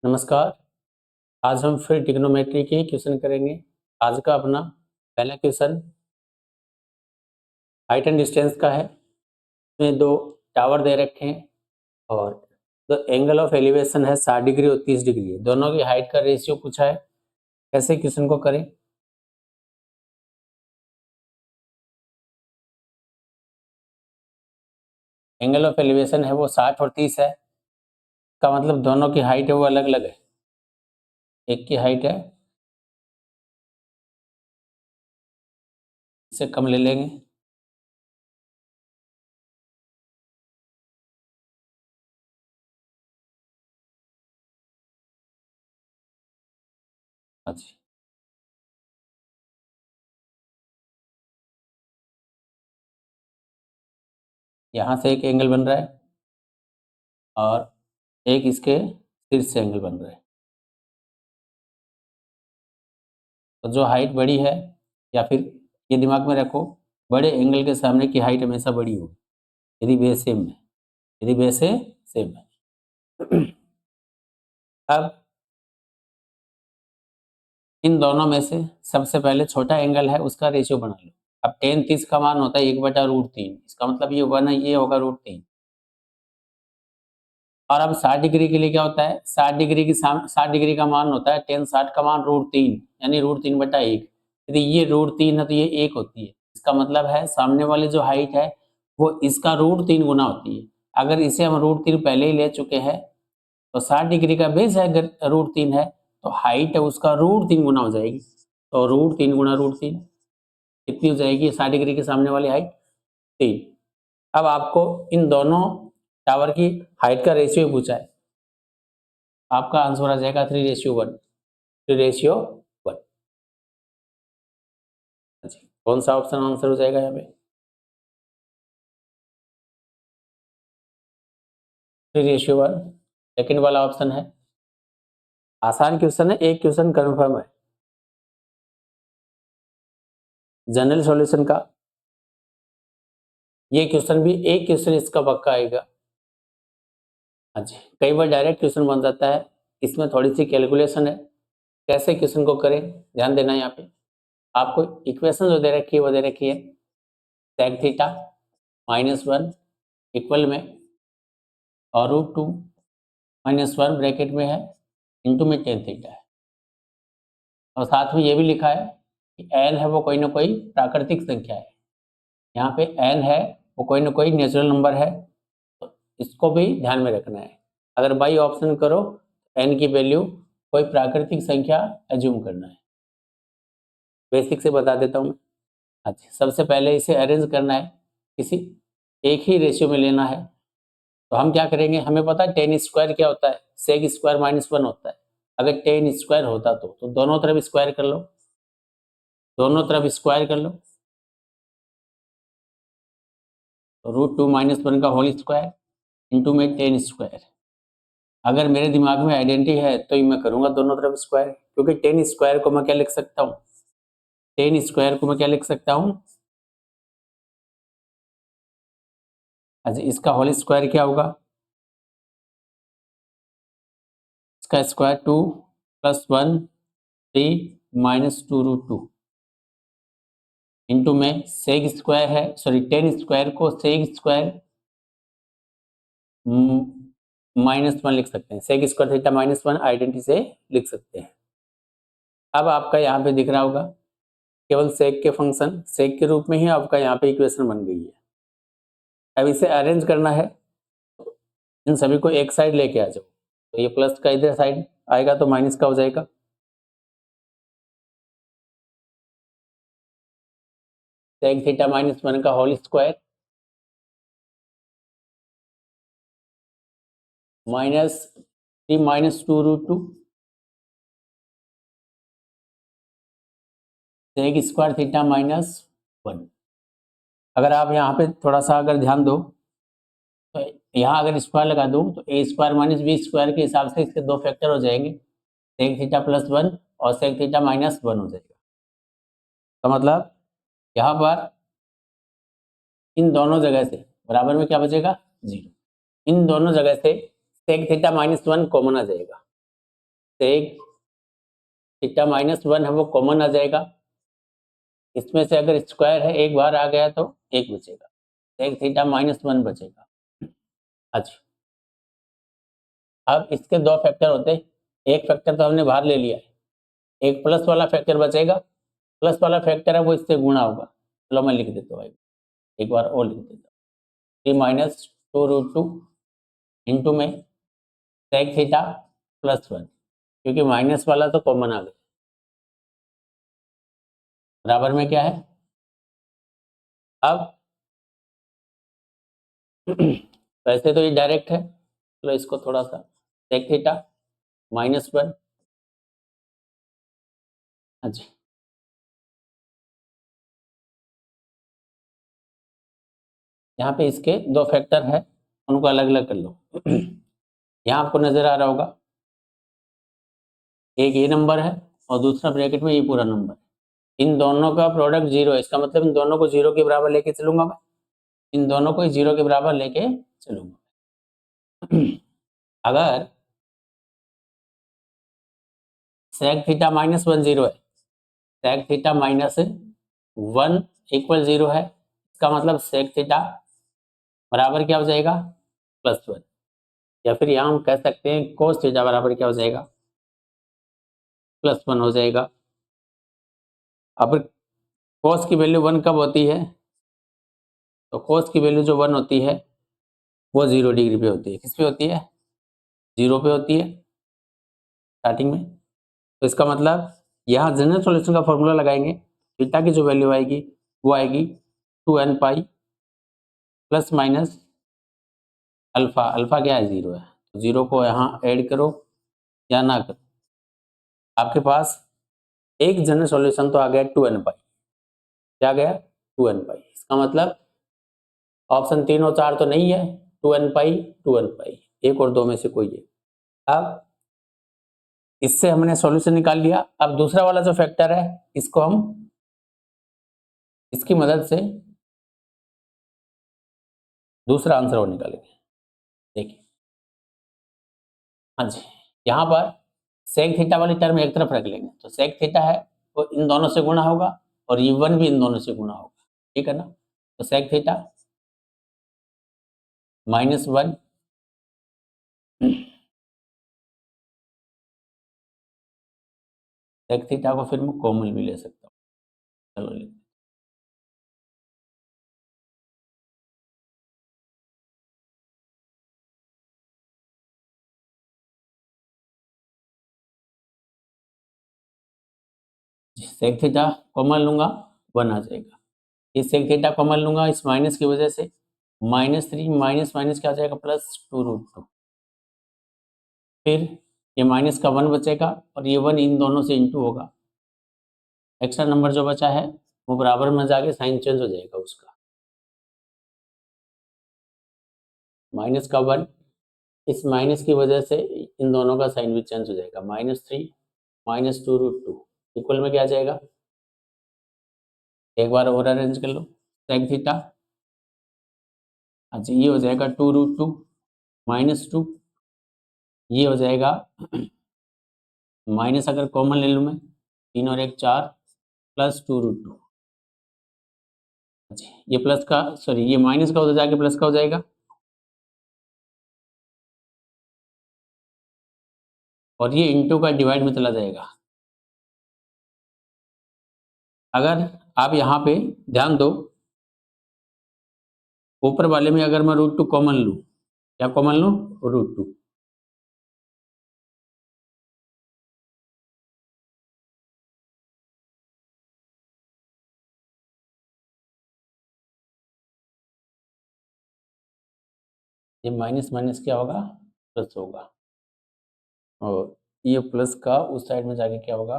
नमस्कार। आज हम फिर ट्रिग्नोमेट्री के क्वेश्चन करेंगे। आज का अपना पहला क्वेश्चन हाइट एंड डिस्टेंस का है। इसमें दो टावर दे रखे हैं और द एंगल ऑफ एलिवेशन है 60 डिग्री और 30 डिग्री है। दोनों की हाइट का रेशियो पूछा है। कैसे क्वेश्चन को करें? एंगल ऑफ एलिवेशन है वो 60 और 30 है। इसका मतलब दोनों की हाइट है वो अलग अलग है। एक की हाइट है, इससे कम ले लेंगे। अच्छा, यहाँ से एक एंगल बन रहा है और एक इसके शीर्ष से एंगल बन रहा है। तो जो हाइट बड़ी है, या फिर ये दिमाग में रखो, बड़े एंगल के सामने की हाइट हमेशा बड़ी होगी यदि बेस सेम है। यदि बेस सेम है अब इन दोनों में से सबसे पहले छोटा एंगल है उसका रेशियो बना लो। अब टेन 30 का मान होता है 1/√3। इसका मतलब ये वन है, ये होगा √3। और अब 60 डिग्री के लिए क्या होता है? 60 डिग्री का मान होता है टेन 60 का मान √3, यानी √3/1। यदि ये √3 है तो ये 1 होती है। इसका मतलब है सामने वाली जो हाइट है वो इसका √3 गुना होती है। अगर इसे हम √3 पहले ही ले चुके हैं तो 60 डिग्री का बेस है अगर √3 है तो हाइट है उसका √3 गुना हो जाएगी। तो √3 गुना √3 कितनी हो जाएगी? 60 डिग्री के सामने वाली हाइट 3। अब आपको इन दोनों टावर की हाइट का रेशियो पूछा है। आपका आंसर आ जाएगा 3:1। 3:1। अच्छा, कौन सा ऑप्शन आंसर हो जाएगा यहाँ पे? 3:1 सेकेंड वाला ऑप्शन है। आसान क्वेश्चन है, एक क्वेश्चन कंफर्म है। जनरल सॉल्यूशन का ये क्वेश्चन भी एक क्वेश्चन इसका पक्का आएगा। अच्छा, कई बार डायरेक्ट क्वेश्चन बन जाता है, इसमें थोड़ी सी कैलकुलेशन है। कैसे क्वेश्चन को करें ध्यान देना। यहाँ पे आपको इक्वेशन जो दे रखी है वो दे रखी है sec थीटा -1 इक्वल में और √2 -1 ब्रैकेट में है इंटू में टेन थीटा है। और साथ में ये भी लिखा है कि n है वो कोई ना कोई प्राकृतिक संख्या है। यहाँ पे n है वो कोई ना कोई नेचुरल नंबर है, तो इसको भी ध्यान में रखना है। अगर बाई ऑप्शन करो n की वैल्यू कोई प्राकृतिक संख्या एज्यूम करना है। बेसिक से बता देता हूँ मैं। अच्छा, सबसे पहले इसे अरेंज करना है, किसी एक ही रेशियो में लेना है। तो हम क्या करेंगे, हमें पता है टेन स्क्वायर क्या होता है? सेक स्क्वायर -1 होता है। अगर टेन स्क्वायर होता तो दोनों तरफ स्क्वायर कर लो, दोनों तरफ स्क्वायर कर लो। तो √2 -1 का होल स्क्वायर इंटू में टेन स्क्वायर। अगर मेरे दिमाग में आइडेंटिटी है तो मैं करूंगा दोनों तरफ स्क्वायर, क्योंकि टेन स्क्वायर को मैं क्या लिख सकता हूँ? टेन स्क्वायर को मैं क्या लिख सकता हूँ? अच्छा, इसका होल स्क्वायर क्या होगा? इसका स्क्वायर 2 + 1 3 -2√2 इंटू में सेक स्क्वायर है, सॉरी टेन स्क्वायर को सेक स्क्वायर -1 लिख सकते हैं। सेक स्क्वायर थीटा -1 आइडेंटिटी से लिख सकते हैं। अब आपका यहाँ पे दिख रहा होगा केवल सेक के फंक्शन सेक के रूप में ही आपका यहाँ पे इक्वेशन बन गई है। अब इसे अरेंज करना है, इन सभी को एक साइड लेके आ जाओ। तो ये प्लस का इधर साइड आएगा तो माइनस का हो जाएगा। सेक थीटा -1 का whole square -3 -2√2 sec square theta -1। अगर आप यहाँ पे थोड़ा सा अगर ध्यान दो तो यहाँ अगर स्क्वायर लगा दूँ तो a स्क्वायर -b स्क्वायर के हिसाब से इसके दो फैक्टर हो जाएंगे, सेक थीटा +1 और सेक थीटा -1 हो जाएगा। तो मतलब यहाँ पर इन दोनों जगह से बराबर में क्या बचेगा? 0। इन दोनों जगह से सेक थीटा -1 कॉमन आ जाएगा। सेक थीटा -1 है वो कॉमन आ जाएगा, इसमें से अगर स्क्वायर है एक बार आ गया तो एक बचेगा, सेक थीटा -1 बचेगा। अच्छा, अब इसके दो फैक्टर होते हैं, एक फैक्टर तो हमने बाहर ले लिया है, एक प्लस वाला फैक्टर बचेगा, प्लस वाला फैक्टर है वो इससे गुणा होगा। चलो मैं लिख देता हूँ भाई, एक बार और लिख देता हूँ, 3 - 2√2 इंटू में सेक थीटा +1, क्योंकि माइनस वाला तो कॉमन आ गया, बराबर में क्या है। अब वैसे तो ये डायरेक्ट है, चलो इसको थोड़ा सा सेक थीटा -1, अच्छा यहाँ पे इसके दो फैक्टर है, उनको अलग अलग कर लो। यहाँ आपको नजर आ रहा होगा, एक ये नंबर है और दूसरा ब्रैकेट में ये पूरा नंबर है, इन दोनों का प्रोडक्ट 0 है, इसका मतलब इन दोनों को 0 के बराबर लेके चलूंगा मैं, इन दोनों को 0 के बराबर लेके चलूंगा। अगर सेक थीटा -1 0 है, सेक थीटा -1 इक्वल 0 है, इसका मतलब सेक थीटा बराबर क्या हो जाएगा, +1, या फिर यहाँ हम कह सकते हैं कोस थीटा बराबर क्या हो जाएगा, +1 हो जाएगा। अब कोस की वैल्यू 1 कब होती है, तो कोस की वैल्यू जो 1 होती है वो 0 डिग्री पे होती है, किस पे होती है, 0 पे होती है स्टार्टिंग में। तो इसका मतलब यहाँ जनरल सॉल्यूशन का फॉर्मूला लगाएंगे, थीटा की जो वैल्यू आएगी वो आएगी 2n pi plus minus alpha, alpha क्या है, 0 है, तो 0 को यहाँ ऐड करो या ना करो, आपके पास एक जनरल सॉल्यूशन तो आ गया 2n पाई, क्या गया 2n पाई, इसका मतलब ऑप्शन 3 और 4 तो नहीं है, 2n पाई 2n पाई, एक और दो में से कोई है। अब इससे हमने सॉल्यूशन निकाल लिया, अब दूसरा वाला जो फैक्टर है इसको हम इसकी मदद से दूसरा आंसर और निकालेंगे। देखिए, हाँ जी, यहाँ पर सेक थीटा वाली टर्म एक तरफ रख लेंगे, तो सेक थीटा है वो इन दोनों से गुणा होगा और ये 1 भी इन दोनों से गुणा होगा, ठीक है ना, तो सेक थीटा -1 सेक थीटा को फिर मैं कॉमन भी ले सकता हूँ, चलो ले, सेक थीटा कॉमन लूंगा 1 आ जाएगा, इस सेक थीटा कॉमन लूंगा इस माइनस की वजह से, -3 माइनस माइनस क्या आ जाएगा +2√2, फिर ये माइनस का 1 बचेगा और ये 1 इन दोनों से इंटू होगा, एक्स्ट्रा नंबर जो बचा है वो बराबर में जाके साइन चेंज हो जाएगा उसका, माइनस का 1 इस माइनस की वजह से इन दोनों का साइन भी चेंज हो जाएगा, -3 -2√2 इक्वल में क्या आ जाएगा, एक बार और अरेंज कर लो, सेक थीटा, अच्छा ये हो जाएगा 2√2 -2, ये हो जाएगा माइनस अगर कॉमन ले लूँ मैं, 3 और 1 4 +2√2, अच्छा ये प्लस का सॉरी ये माइनस का उधर जाके प्लस का हो जाएगा, और ये इंटू का डिवाइड में चला जाएगा। अगर आप यहाँ पे ध्यान दो, ऊपर वाले में अगर मैं √2 कॉमन लूँ, क्या कॉमन लूँ, √2, ये माइनस माइनस क्या होगा, प्लस होगा, और ये प्लस का उस साइड में जाके क्या होगा,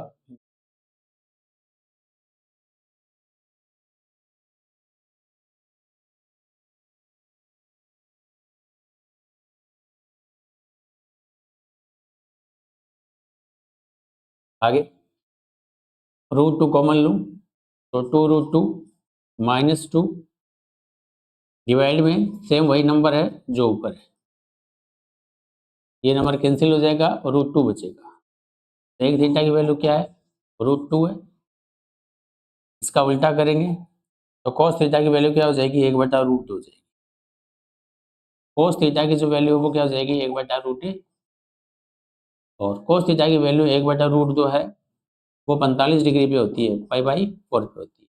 आगे √2 कॉमन लूँ तो 2√2 -2 डिवाइड में सेम वही नंबर है जो ऊपर है, ये नंबर कैंसिल हो जाएगा और √2 बचेगा, सेक थीटा की वैल्यू क्या है, √2 है। इसका उल्टा करेंगे तो cos थीटा की वैल्यू क्या हो जाएगी, 1/√2 हो जाएगी। cos थीटा की जो वैल्यू है वो क्या हो जाएगी, 1/√a। और cos थीटा की वैल्यू 1/√2 है, वो 45 डिग्री पे होती है, π/4 पे होती है।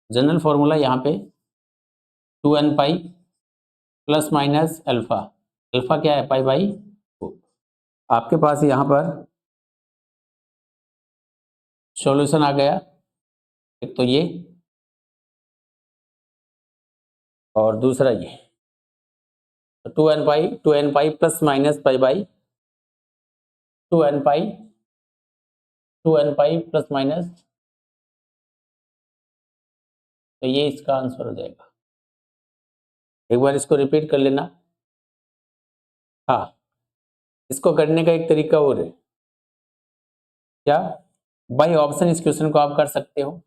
जनरल फॉर्मूला यहाँ पे 2n pi plus minus alpha, alpha क्या है, π/4। आपके पास यहाँ पर सॉल्यूशन आ गया, एक तो ये और दूसरा ये, तो 2n pi plus minus π/2n pi plus minus, तो ये इसका आंसर हो जाएगा। एक बार इसको रिपीट कर लेना। हाँ, इसको करने का एक तरीका और है, क्या, बाई ऑप्शन इस क्वेश्चन को आप कर सकते हो,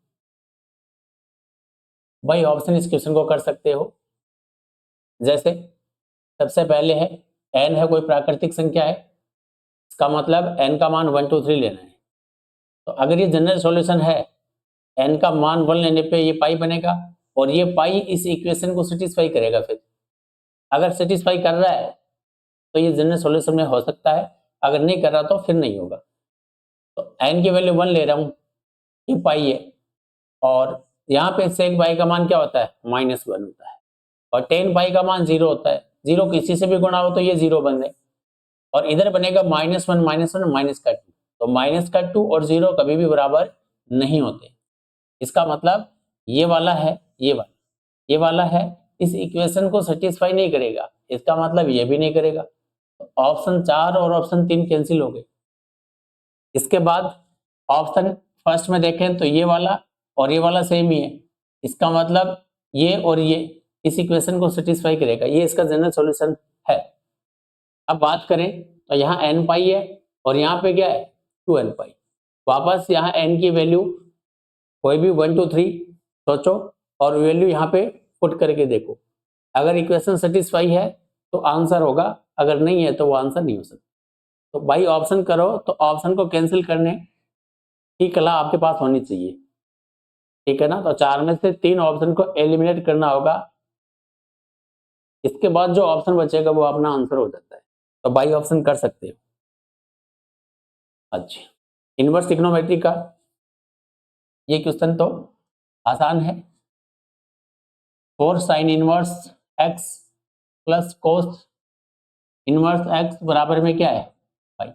बाई ऑप्शन इस क्वेश्चन को कर सकते हो। जैसे सबसे पहले है n है कोई प्राकृतिक संख्या है, इसका मतलब n का मान 1 2 3 लेना है। तो अगर ये जनरल सॉल्यूशन है, n का मान 1 लेने पे ये पाई बनेगा और ये पाई इस इक्वेशन को सेटिस्फाई करेगा। फिर अगर सेटिस्फाई कर रहा है तो ये जनरल सॉल्यूशन में हो सकता है, अगर नहीं कर रहा तो फिर नहीं होगा। तो n की वैल्यू 1 ले रहा हूँ, ये पाई है, और यहाँ पे सेक पाई का मान क्या होता है, -1 होता है, और 10 पाई का मान 0 होता है। 0 किसी से भी गुणा हो तो ये 0 बन जाए, और इधर बनेगा -1 -1 माइनस का 2, तो माइनस का 2 और 0 कभी भी बराबर नहीं होते। इसका मतलब ये वाला है, ये वाला है, इस इक्वेशन को सेटिस्फाई नहीं करेगा, इसका मतलब ये भी नहीं करेगा। तो ऑप्शन 4 और ऑप्शन 3 कैंसिल हो गए। इसके बाद ऑप्शन फर्स्ट में देखें तो ये वाला और ये वाला सेम ही है, इसका मतलब ये और ये इस इक्वेशन को सेटिस्फाई करेगा, ये इसका जनरल सॉल्यूशन है। अब बात करें तो यहाँ n पाई है और यहाँ पे क्या है, 2n पाई। वापस यहाँ n की वैल्यू कोई भी 1 2 3 सोचो और वैल्यू यहाँ पे पुट करके देखो। अगर इक्वेशन सेटिस्फाई है तो आंसर होगा, अगर नहीं है तो वो आंसर नहीं हो सकता। तो भाई ऑप्शन करो तो ऑप्शन को कैंसिल करने की कला आपके पास होनी चाहिए, ठीक है ना। तो 4 में से 3 ऑप्शन को एलिमिनेट करना होगा, इसके बाद जो ऑप्शन बचेगा वो अपना आंसर हो जाता है। तो बाई ऑप्शन कर सकते हो। अच्छा, इनवर्स ट्रिग्नोमेट्री का ये क्वेश्चन तो आसान है। 4 sine inverse x plus cos inverse x बराबर में क्या है, भाई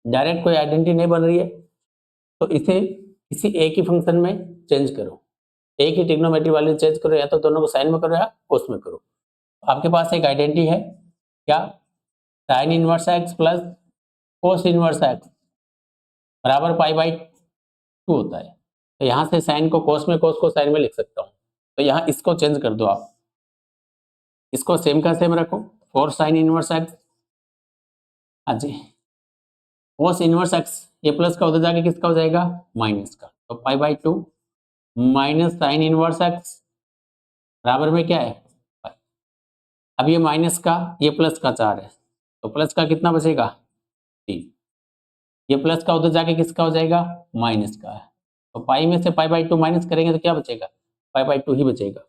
डायरेक्ट कोई आइडेंटिटी नहीं बन रही है, तो इसे किसी एक ही फंक्शन में चेंज करो, एक ही ट्रिग्नोमेट्री वाले चेंज करो, या तो दोनों को साइन में करो या कोस में करो। आपके पास एक आइडेंटिटी है क्या, sine inverse x plus cos inverse x बराबर π/2 होता है। तो यहाँ से साइन को कोस में, कोस को साइन में लिख सकता हूँ। तो यहाँ इसको चेंज कर दो आप, इसको सेम का सेम रखो, 4 साइन इनवर्स x, हाँ जी, कोस इनवर्स x, ये प्लस का उधर जाके किसका हो जाएगा, माइनस का, तो π/2 माइनस साइन इनवर्स x बराबर में क्या है, अब ये माइनस का ये प्लस का 4 है, तो प्लस का कितना बचेगा, 3, ये प्लस का उधर जाके किसका हो जाएगा, माइनस का है, तो पाई में से π/2 माइनस करेंगे तो क्या बचेगा, π/2 ही बचेगा।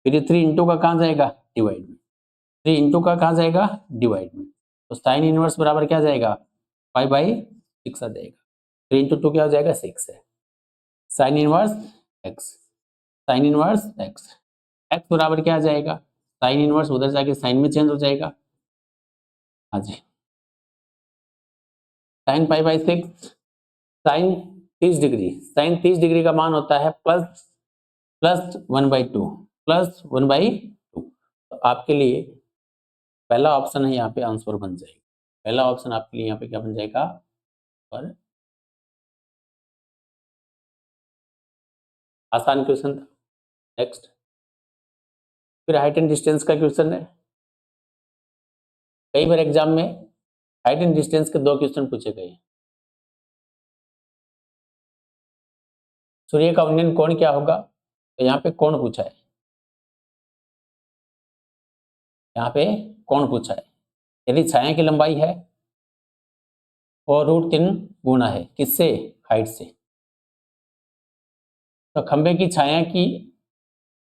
फिर ये 3 इंटू का कहाँ जाएगा, डिवाइड में, 3 इंटू का कहाँ जाएगा, डिवाइड में, तो साइन इनवर्स बराबर क्या जाएगा, π/6 आ जाएगा। 3 इंटू 2 क्या हो जाएगा, 6 है। Sine inverse x, sine inverse x बराबर क्या आ जाएगा, साइन इनवर्स उधर जाके साइन में चेंज हो जाएगा, हाँ जी, sine π/6, sine 30 degree, sine 30 degree का मान होता है प्लस 1/2 प्लस 1/2। तो आपके लिए पहला ऑप्शन है यहाँ पे आंसर बन जाएगा, पहला ऑप्शन आपके लिए यहाँ पे क्या बन जाएगा, पर आसान क्वेश्चन था। नेक्स्ट, फिर हाइट एंड डिस्टेंस का क्वेश्चन है। कई बार एग्जाम में हाइट एंड डिस्टेंस के 2 क्वेश्चन पूछे गए। सूर्य का उन्नयन कोण क्या होगा, तो यहाँ पे कोण पूछा है, यहाँ पे कोण पूछा है। यदि छाया की लंबाई है और √3 गुना है किससे? हाइट से। तो खंबे की छाया की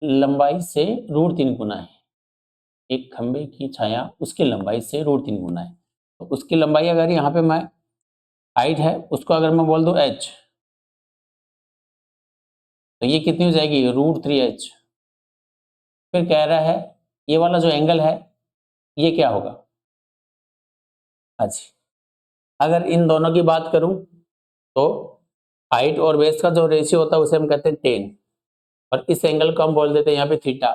लंबाई से √3 गुना है। एक खंबे की छाया उसकी लंबाई से √3 गुना है। तो उसकी लंबाई अगर यहाँ पे मैं हाइट है उसको अगर मैं बोल दूं h, तो ये कितनी हो जाएगी? √3h। फिर कह रहा है ये वाला जो एंगल है ये क्या होगा? अच्छा, अगर इन दोनों की बात करूं तो हाइट और बेस का जो रेशियो होता है उसे हम कहते हैं 10, और इस एंगल को हम बोल देते हैं यहाँ पे थीटा।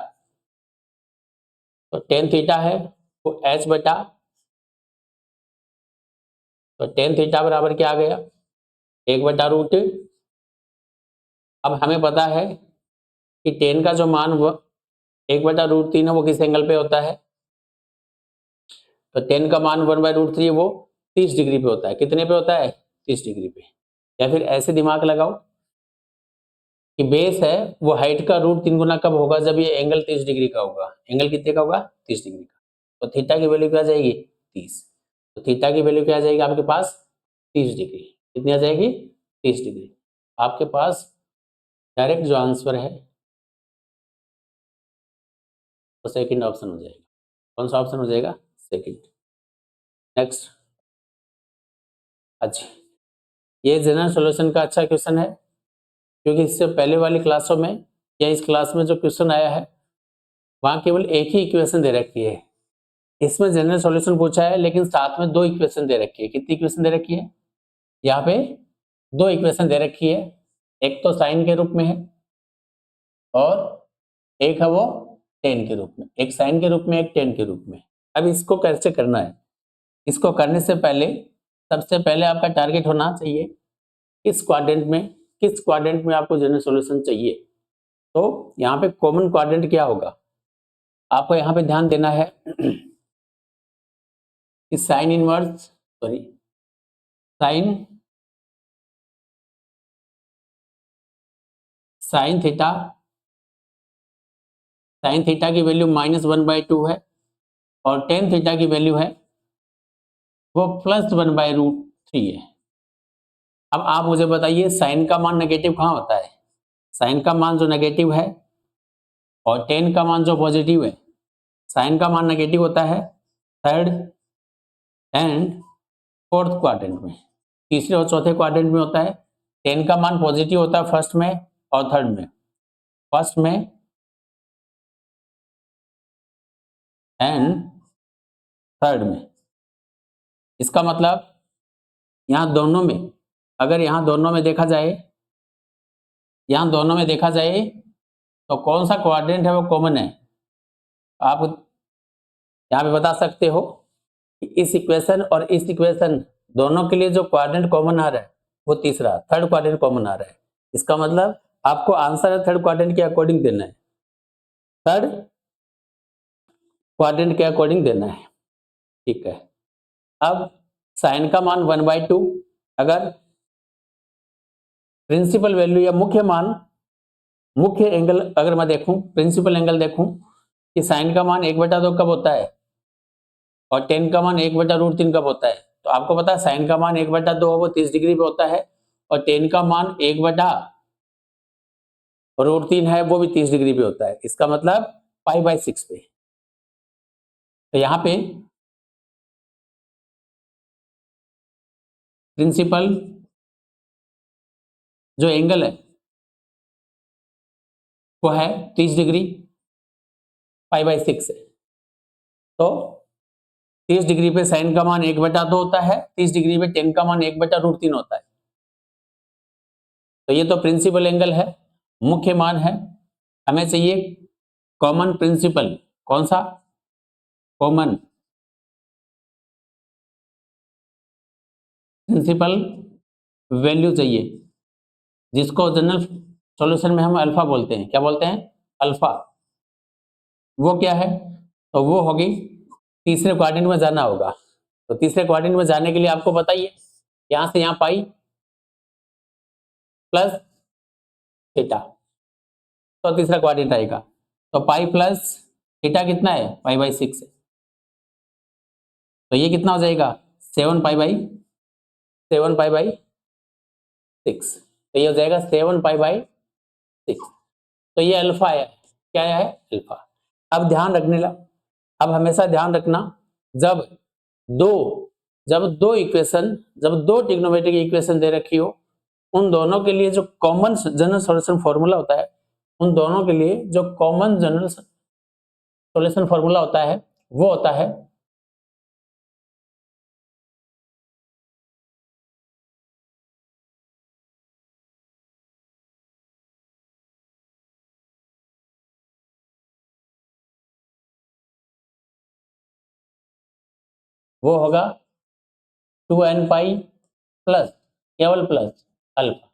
तो tan थीटा है वो h बटा, तो tan थीटा बराबर क्या आ गया? 1/√। अब हमें पता है कि tan का जो मान 1/√3 है वो किस एंगल पे होता है? तो tan का मान 1/√3 वो 30 डिग्री पे होता है। कितने पे होता है? 30 डिग्री पे। या फिर ऐसे दिमाग लगाओ कि बेस है वो हाइट का √3 गुना कब होगा? जब ये एंगल 30 डिग्री का होगा। एंगल कितने का होगा? 30 डिग्री का। तो थीटा की वैल्यू क्या आ जाएगी? 30। तो थीटा की वैल्यू क्या आ जाएगी आपके पास? 30 डिग्री। कितनी आ जाएगी? 30 डिग्री। आपके पास डायरेक्ट जो आंसर है वो सेकंड ऑप्शन हो जाएगा। कौन सा ऑप्शन हो जाएगा? सेकंड। नेक्स्ट। अच्छा, ये जनरल सॉल्यूशन का अच्छा क्वेश्चन है, क्योंकि इससे पहले वाली क्लासों में या इस क्लास में जो क्वेश्चन आया है वहाँ केवल एक ही इक्वेशन दे रखी है। इसमें जनरल सॉल्यूशन पूछा है लेकिन साथ में दो इक्वेशन दे रखी है। कितनी इक्वेशन दे रखी है? यहाँ पे दो इक्वेशन दे रखी है। एक तो साइन के रूप में है और एक है वो टेन के रूप में। एक साइन के रूप में, एक टेन के रूप में। अब इसको कैसे करना है? इसको करने से पहले सबसे पहले आपका टारगेट होना चाहिए किस क्वाड्रेंट में आपको जनरल सॉल्यूशन चाहिए। तो यहाँ पे कॉमन क्वाड्रेंट क्या होगा आपको यहाँ पे ध्यान देना है कि साइन थीटा की वैल्यू -1/2 है और टेन थीटा की वैल्यू है वो +1/√3 है। अब आप मुझे बताइए साइन का मान नेगेटिव कहाँ होता है? साइन का मान जो नेगेटिव है और टेन का मान जो पॉजिटिव है, साइन का मान नेगेटिव होता है थर्ड एंड फोर्थ क्वाड्रेंट में। तीसरे और चौथे क्वाड्रेंट में होता है। टेन का मान पॉजिटिव होता है फर्स्ट में और थर्ड में। फर्स्ट में एंड थर्ड में। इसका मतलब यहाँ दोनों में, अगर यहाँ दोनों में देखा जाए तो कौन सा क्वाड्रेंट है वो कॉमन है? आप यहाँ पे बता सकते हो कि इस इक्वेशन और इस इक्वेशन दोनों के लिए जो क्वाड्रेंट कॉमन आ रहा है वो तीसरा थर्ड क्वाड्रेंट कॉमन आ रहा है। इसका मतलब आपको आंसर थर्ड क्वाड्रेंट के अकॉर्डिंग देना है। थर्ड क्वाड्रेंट के अकॉर्डिंग देना है। ठीक है। अब साइन का मान 1/2, अगर प्रिंसिपल वैल्यू या मुख्य एंगल अगर मैं देखूं, प्रिंसिपल एंगल देखूं कि साइन का मान 1/2 कब होता है और टेन का मान 1/√3 कब होता है। तो आपको पता है साइन का मान 1/2 वो 30 डिग्री पे होता है और टेन का मान 1/√3 है वो भी 30 डिग्री पे होता है। इसका मतलब π/6 पे। तो यहाँ पे प्रिंसिपल जो एंगल है वो है 30 डिग्री, π/6 है। तो 30 डिग्री पे साइन का मान 1/2 होता है, 30 डिग्री पे टेन का मान 1/√3 होता है। तो ये तो प्रिंसिपल एंगल है, मुख्य मान है। हमें चाहिए कॉमन प्रिंसिपल। कौन सा? कॉमन प्रिंसिपल वैल्यू चाहिए, जिसको जनरल सॉल्यूशन में हम अल्फा बोलते हैं। क्या बोलते हैं? अल्फा। वो क्या है? तो वो होगी तीसरे क्वाड्रेंट में जाना होगा। तो तीसरे क्वाड्रेंट में जाने के लिए आपको बताइए यहां से यहां पाई प्लस थीटा, तो तीसरा क्वाड्रेंट आएगा। तो पाई प्लस थीटा कितना है? π/6 है। तो ये कितना हो जाएगा? 7 π/6। 7 पाई बाई 6, तो ये हो जाएगा 7 पाई बाई 6। तो ये अल्फा है, क्या है? अल्फा। अब ध्यान रखने ला, अब हमेशा ध्यान रखना, जब दो जब दो ट्रिग्नोमेट्रिक इक्वेशन दे रखी हो, उन दोनों के लिए जो कॉमन जनरल सॉल्यूशन फॉर्मूला होता है, उन दोनों के लिए जो कॉमन जनरल सॉल्यूशन फॉर्मूला होता है वो होता है वो होगा 2n पाई प्लस, केवल प्लस अल्फा।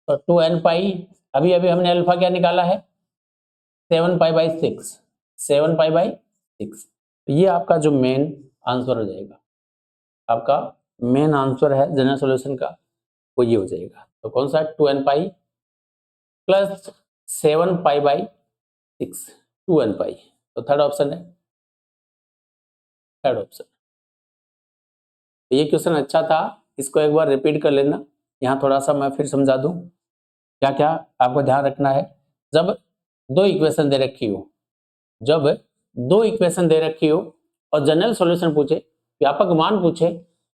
तो 2n पाई, अभी अभी हमने अल्फा क्या निकाला है? 7 पाई बाई 6, 7 पाई बाई 6। ये आपका जो मेन आंसर हो जाएगा, आपका मेन आंसर है जनरल सॉल्यूशन का, वो ये हो जाएगा। तो कौन सा? 2n pi plus 7 pi by 6, 2n पाई। तो थर्ड ऑप्शन है, थर्ड ऑप्शन। तो ये क्वेश्चन अच्छा था, इसको एक बार रिपीट कर लेना। यहाँ थोड़ा सा मैं फिर समझा दूं, क्या क्या आपको ध्यान रखना है। जब दो इक्वेशन दे रखी हो, जब दो इक्वेशन दे रखी हो और जनरल सॉल्यूशन पूछे, व्यापक मान पूछे,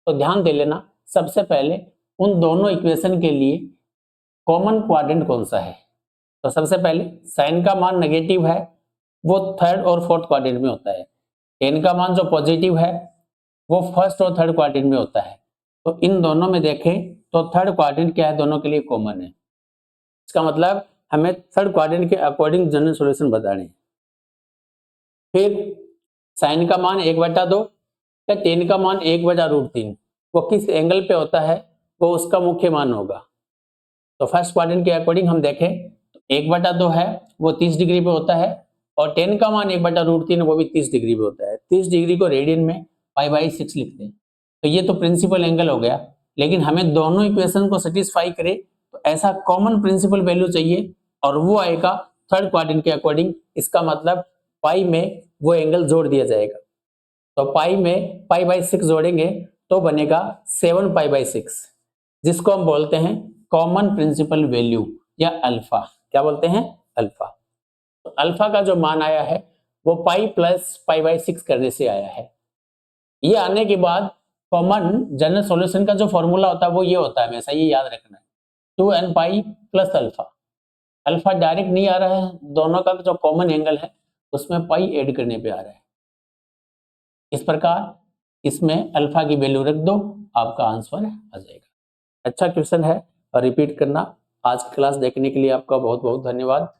तो ध्यान दे लेना, सबसे पहले उन दोनों इक्वेशन के लिए कॉमन क्वाड्रेंट कौन सा है। तो सबसे पहले साइन का मान नेगेटिव है, वो थर्ड और फोर्थ क्वाड्रेंट में होता है। टेन का मान जो पॉजिटिव है वो फर्स्ट और थर्ड क्वाड्रेंट में होता है। तो इन दोनों में देखें तो थर्ड क्वाड्रेंट क्या है? दोनों के लिए कॉमन है। इसका मतलब हमें थर्ड क्वाड्रेंट के अकॉर्डिंग जनरल सॉल्यूशन बताने हैं। फिर साइन का मान 1/2 या टेन का मान 1/√3, वो किस एंगल पे होता है वो उसका मुख्य मान होगा। तो फर्स्ट क्वाड्रेंट के अकॉर्डिंग हम देखें तो 1/2 है वो 30 डिग्री पे होता है, और टेन का मान 1/√3 वो भी 30 डिग्री पे होता है। 30 डिग्री को रेडियन में पाई बाई 6 लिखते हैं। तो ये तो प्रिंसिपल एंगल हो गया, लेकिन हमें दोनों इक्वेशन को सेटिस्फाई करे तो ऐसा कॉमन प्रिंसिपल वैल्यू चाहिए, और वो आएगा थर्ड क्वाड्रेंट के अकॉर्डिंग। इसका मतलब पाई में वो एंगल जोड़ दिया जाएगा। तो पाई में पाई बाई 6 जोड़ेंगे तो बनेगा 7 पाई बाई 6, जिसको हम बोलते हैं कॉमन प्रिंसिपल वैल्यू या अल्फा। क्या बोलते हैं? अल्फा। तो अल्फा का जो मान आया है वो पाई प्लस पाई बाई 6 करने से आया है। ये आने के बाद कॉमन जनरल सॉल्यूशन का जो फॉर्मूला होता है वो ये होता है, हमेशा ये याद रखना है, 2n pi plus alpha. Alpha direct नहीं आ रहा है, दोनों का जो कॉमन एंगल है उसमें पाई ऐड करने पे आ रहा है। इस प्रकार इसमें अल्फा की वैल्यू रख दो, आपका आंसर आ जाएगा। अच्छा क्वेश्चन है, और रिपीट करना। आज की क्लास देखने के लिए आपका बहुत बहुत धन्यवाद।